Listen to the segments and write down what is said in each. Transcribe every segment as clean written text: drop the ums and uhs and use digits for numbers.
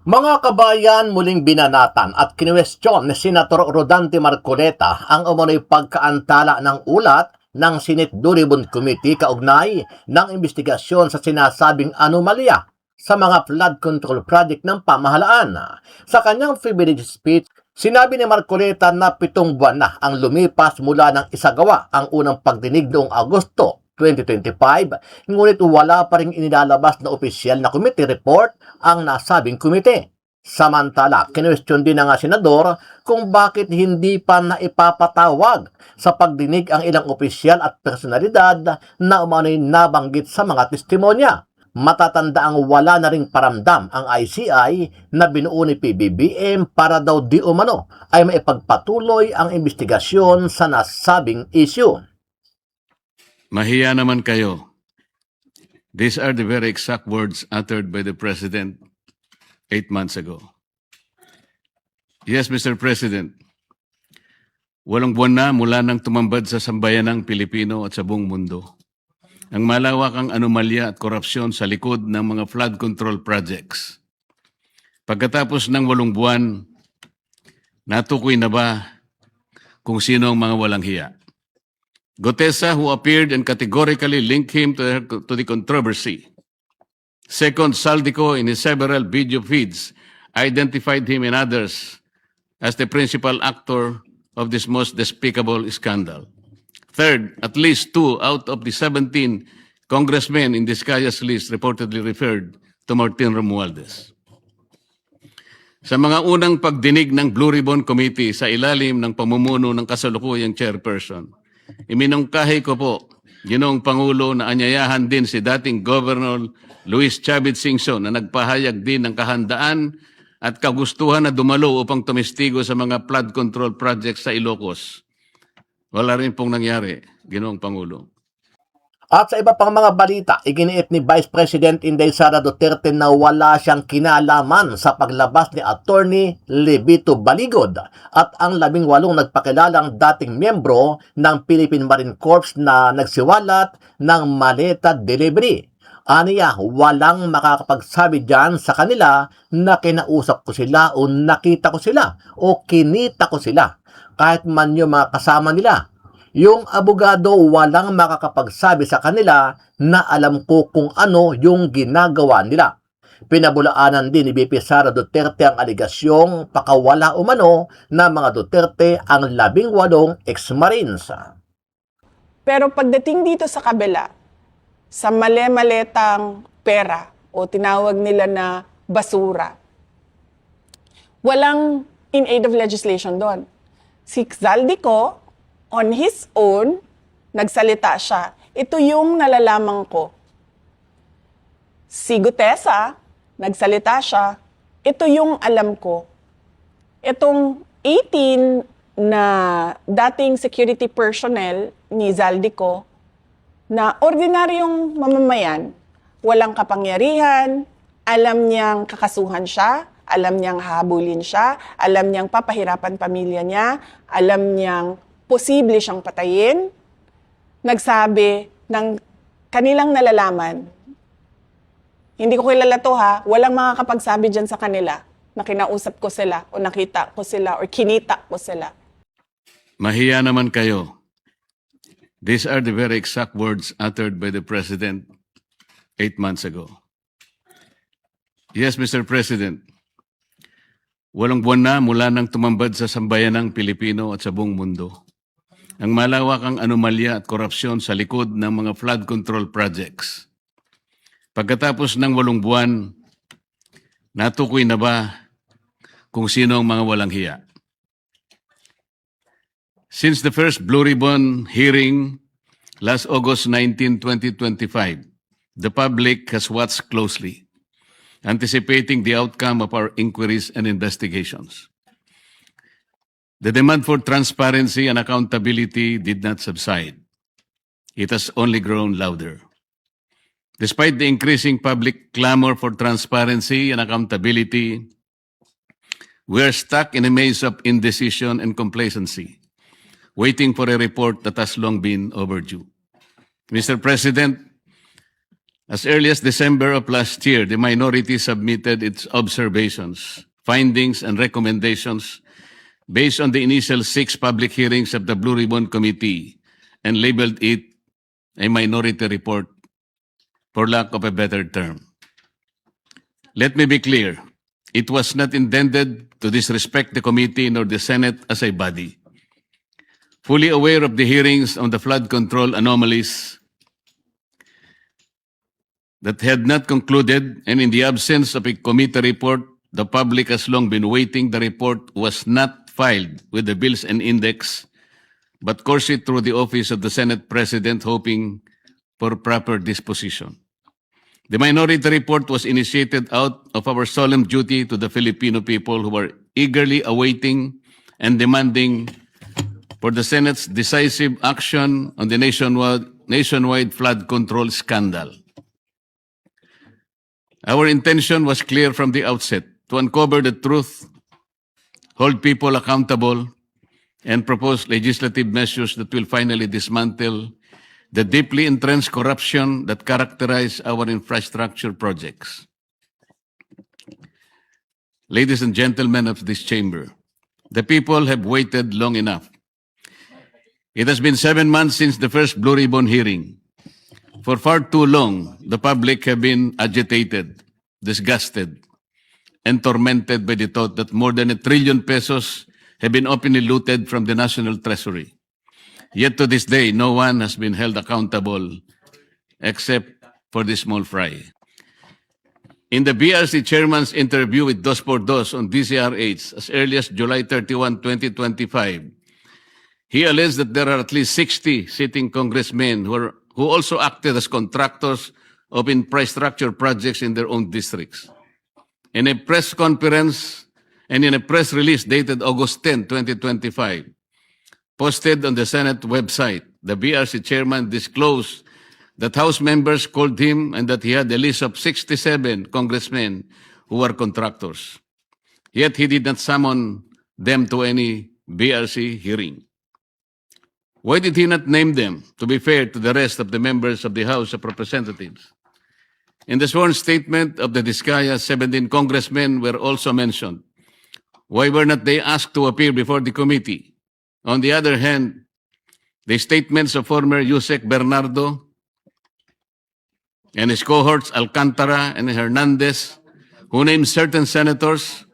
Mga kabayan, muling binanatan at kinwestiyon ni Senator Rodante Marcoleta ang umano'y pagkaantala ng ulat ng Senate Blue Ribbon Committee kaugnay ng investigasyon sa sinasabing anomalya sa mga flood control project ng pamahalaan. Sa kanyang privilege speech, sinabi ni Marcoleta na 7 buwan na ang lumipas mula ng isagawa ang unang pagdinig noong Agosto 2025, ngunit wala pa ring inilalabas na opisyal na committee report ang nasabing komite. Samantala, kinwestiyon din ng senador kung bakit hindi pa naipapatawag sa pagdinig ang ilang opisyal at personalidad na umano'y nabanggit sa mga testimonya. Matatanda ang wala na ring paramdam ang ICI na binuo ni PBBM para daw di umano ay maipagpatuloy ang investigasyon sa nasabing issue. Mahiya naman kayo. These are the very exact words uttered by the President 8 months ago. Yes, Mr. President, 8 buwan na mula nang tumambad sa sambayanang Pilipino at sa buong mundo ang malawakang anomalya at korupsyon sa likod ng mga flood control projects. Pagkatapos ng 8 buwan, natukoy na ba kung sino ang mga walang hiya? Gotesa, who appeared and categorically linked him to the controversy. Second, Saldico, in his several video feeds, identified him and others as the principal actor of this most despicable scandal. Third, at least 2 out of the 17 congressmen in Discaya's list reportedly referred to Martin Romualdez. Sa mga unang pagdinig ng Blue Ribbon Committee sa ilalim ng pamumuno ng kasalukuyang chairperson, iminungkahi ko po, Ginoong Pangulo, na anyayahan din si dating Governor Luis Chavez Singson na nagpahayag din ng kahandaan at kagustuhan na dumalo upang tumestigo sa mga flood control projects sa Ilocos. Wala rin pong nangyari, Ginoong Pangulo. At sa iba pang mga balita, iginiit ni Vice President Inday Sara Duterte na wala siyang kinalaman sa paglabas ni Attorney Levito Baligod at ang 18 nagpakilalang dating miyembro ng Philippine Marine Corps na nagsiwalat ng maleta delivery. Aniya, walang makakapagsabi dyan sa kanila na kinausap ko sila o nakita ko sila o kinita ko sila, kahit man yung mga kasama nila. Yung abogado walang makakapagsabi sa kanila na alam ko kung ano yung ginagawa nila. Pinabulaanan din ni BP Sara Duterte ang aligasyong pakawala umano na mga Duterte ang 18 ex-Marines. Pero pagdating dito sa kabila, sa male-maletang pera o tinawag nila na basura, walang in aid of legislation doon. Si Zaldico, on his own, nagsalita siya. Ito yung nalalaman ko. Si Gutesa, nagsalita siya. Ito yung alam ko. Itong 18 na dating security personnel ni Zaldico na ordinaryong mamamayan, walang kapangyarihan, alam niyang kakasuhan siya, alam niyang hahabulin siya, alam niyang papahirapan pamilya niya, alam niyang posible siyang patayin, nagsabi ng kanilang nalalaman. Hindi ko kilala to ha, walang makakapagsabi dyan sa kanila na kinausap ko sila o nakita ko sila o kinita ko sila. Mahiya naman kayo. These are the very exact words uttered by the President 8 months ago. Yes, Mr. President, 8 buwan na mula nang tumambad sa sambayanang Pilipino at sa buong mundo ang malawakang anomalya at korupsyon sa likod ng mga flood control projects. Pagkatapos ng 8 buwan, natukoy na ba kung sino ang mga walang hiya? Since the first Blue Ribbon hearing last August 19, 2025, the public has watched closely, anticipating the outcome of our inquiries and investigations. The demand for transparency and accountability did not subside. It has only grown louder. Despite the increasing public clamor for transparency and accountability, we are stuck in a maze of indecision and complacency, waiting for a report that has long been overdue. Mr. President, As early as December of last year, the minority submitted its observations, findings, and recommendations based on the initial 6 public hearings of the Blue Ribbon Committee and labeled it a minority report, for lack of a better term. Let me be clear, it was not intended to disrespect the committee nor the Senate as a body. Fully aware of the hearings on the flood control anomalies that had not concluded, and in the absence of a committee report, the public has long been waiting. The report was not filed with the Bills and Index, but coursed through the office of the Senate President, hoping for proper disposition. The minority report was initiated out of our solemn duty to the Filipino people who were eagerly awaiting and demanding for the Senate's decisive action on the nationwide flood control scandal. Our intention was clear from the outset: to uncover the truth, hold people accountable, and propose legislative measures that will finally dismantle the deeply entrenched corruption that characterize our infrastructure projects. Ladies and gentlemen of this chamber, the people have waited long enough. It has been 7 months since the first Blue Ribbon hearing. For far too long, the public have been agitated, disgusted, and tormented by the thought that more than ₱1 trillion have been openly looted from the National Treasury. Yet to this day, no one has been held accountable except for the small fry. In the BRC chairman's interview with Dos por Dos on DCRH as early as July 31, 2025, he alleged that there are at least 60 sitting congressmen who also acted as contractors of infrastructure projects in their own districts. In a press conference and in a press release dated August 10, 2025, posted on the Senate website, the BRC chairman disclosed that House members called him and that he had a list of 67 congressmen who were contractors. Yet he did not summon them to any BRC hearing. Why did he not name them, to be fair to the rest of the members of the House of Representatives? In the sworn statement of the Diskaya, 17 congressmen were also mentioned. Why were not they asked to appear before the committee? On the other hand, the statements of former Yusek Bernardo and his cohorts Alcantara and Hernandez, who named certain senators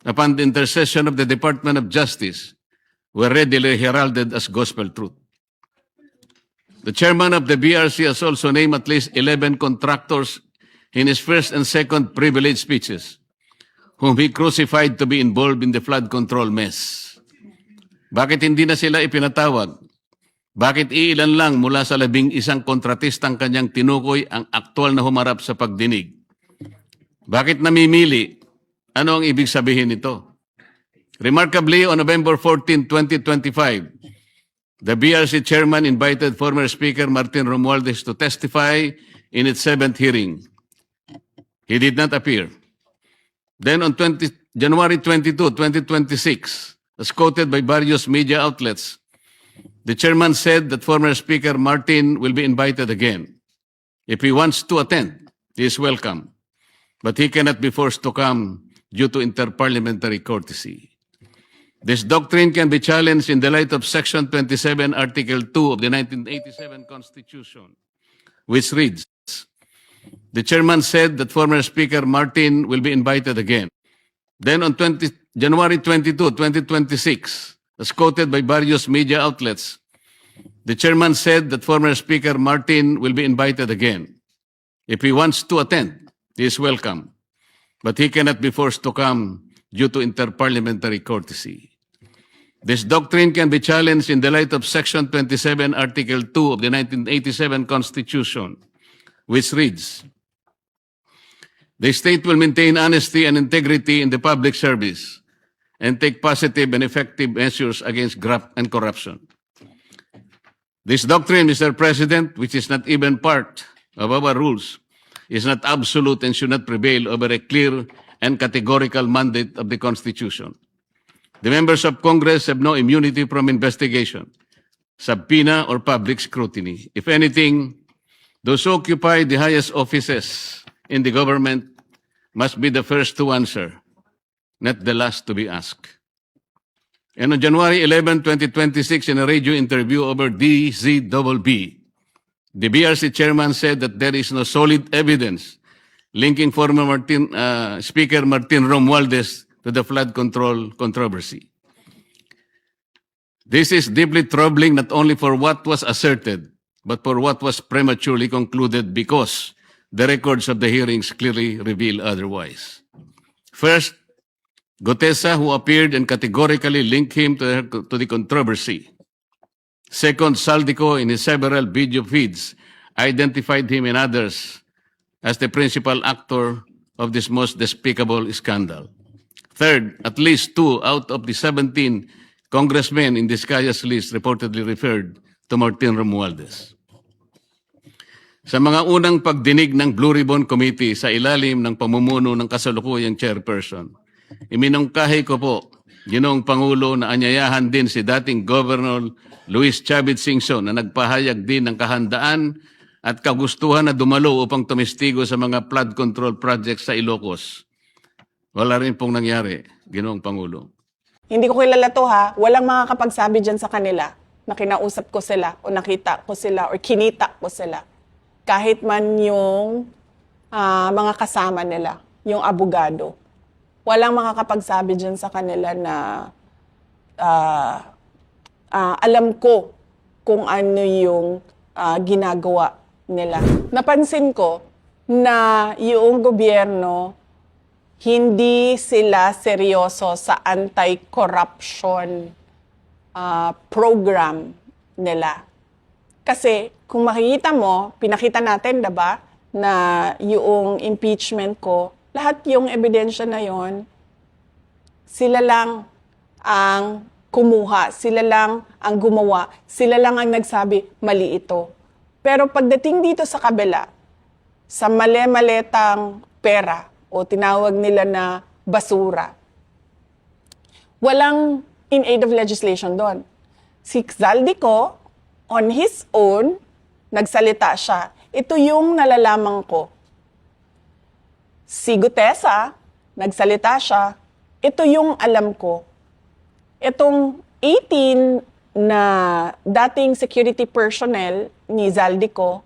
upon the intercession of the Department of Justice, were readily heralded as gospel truth. The chairman of the BRC has also named at least 11 contractors in his first and second privilege speeches, whom he crucified to be involved in the flood control mess. Bakit hindi na sila ipinatawag? Bakit iilan lang mula sa 11 kontratistang kanyang tinukoy ang aktual na humarap sa pagdinig? Bakit namimili? Ano ang ibig sabihin nito? Remarkably, on November 14, 2025, the BRC chairman invited former Speaker Martin Romualdez to testify in its 7th hearing. He did not appear. Then on January 22, 2026, as quoted by various media outlets, the chairman said that former Speaker Martin will be invited again. If he wants to attend, he is welcome, but he cannot be forced to come due to interparliamentary courtesy. This doctrine can be challenged in the light of Section 27, Article 2 of the 1987 Constitution, which reads, the chairman said that former Speaker Martin will be invited again. Then on January 22, 2026, as quoted by various media outlets, the chairman said that former Speaker Martin will be invited again. If he wants to attend, he is welcome, but he cannot be forced to come due to interparliamentary courtesy. This doctrine can be challenged in the light of Section 27, Article 2 of the 1987 Constitution, which reads, the state will maintain honesty and integrity in the public service and take positive and effective measures against graft and corruption. This doctrine, Mr. President, which is not even part of our rules, is not absolute and should not prevail over a clear and categorical mandate of the Constitution. The members of Congress have no immunity from investigation, subpoena, or public scrutiny. If anything, Those who occupy the highest offices in the government must be the first to answer, not the last to be asked. And on January 11, 2026, in a radio interview over DZBB, the BRC chairman said that there is no solid evidence linking former Speaker Martin Romualdez to the flood control controversy. This is deeply troubling not only for what was asserted, but for what was prematurely concluded because the records of the hearings clearly reveal otherwise. First, Gutesa, who appeared and categorically linked him to the controversy. Second, Saldico, in his several video feeds, identified him and others as the principal actor of this most despicable scandal. Third, at least 2 out of the 17 congressmen in Discaya's list reportedly referred to Martin Romualdez. Sa mga unang pagdinig ng Blue Ribbon Committee sa ilalim ng pamumuno ng kasalukuyang chairperson, iminungkahi ko po, Ginoong Pangulo, na anyayahan din si dating Governor Luis Chavez Singson na nagpahayag din ng kahandaan at kagustuhan na dumalo upang tumistigo sa mga flood control projects sa Ilocos. Wala rin pong nangyari, Ginoong Pangulo. Hindi ko kilala to ha. Walang makakapagsabi dyan sa kanila na kinausap ko sila o nakita ko sila o kinita ko sila. Kahit man yung mga kasama nila, yung abogado. Walang makakapagsabi dyan sa kanila na alam ko kung ano yung ginagawa nila. Napansin ko na yung gobyerno, hindi sila seryoso sa anti-corruption program nila. Kasi kung makikita mo, pinakita natin, diba, na yung impeachment ko, lahat yung ebidensya na yon, sila lang ang kumuha, sila lang ang gumawa, sila lang ang nagsabi, mali ito. Pero pagdating dito sa kabila, sa mali-maletang pera, o tinawag nila na basura, walang in aid of legislation doon. Si Zaldico, on his own, nagsalita siya. Ito yung nalalaman ko. Si Gutesa, nagsalita siya. Ito yung alam ko. Itong 18 na dating security personnel ni Zaldico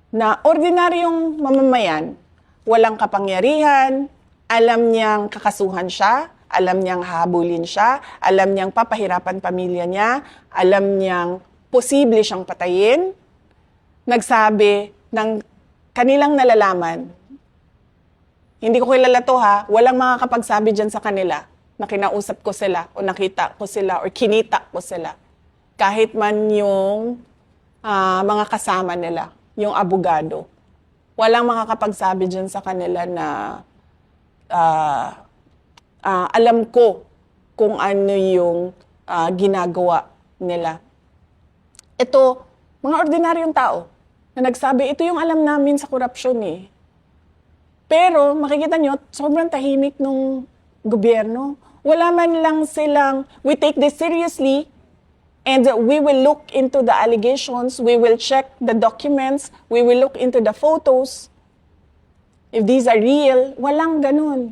na ordinaryong mamamayan, walang kapangyarihan, alam niyang kakasuhan siya, alam niyang habulin siya, alam niyang papahirapan pamilya niya, alam niyang posible siyang patayin, nagsabi ng kanilang nalalaman. Hindi ko kilala to ha, walang makakapagsabi dyan sa kanila na kinausap ko sila o nakita ko sila o kinita ko sila. Kahit man yung mga kasama nila, yung abogado. Walang makakapagsabi dyan sa kanila na alam ko kung ano yung ginagawa nila. Ito, mga ordinaryong tao na nagsabi, ito yung alam namin sa korupsyon eh. Pero makikita nyo, sobrang tahimik nung gobyerno. Wala man lang silang, we take this seriously and we will look into the allegations, we will check the documents, we will look into the photos. If these are real, walang ganun.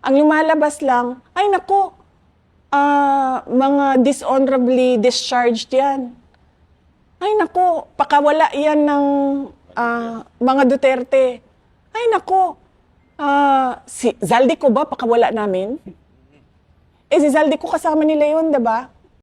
Ang lumalabas lang, ay nako, mga dishonorably discharged yan. Ay nako, pakawala yan ng mga Duterte. Ay nako, si Zaldico ba pakawala namin? Si Zaldico kasama nila yun, diba?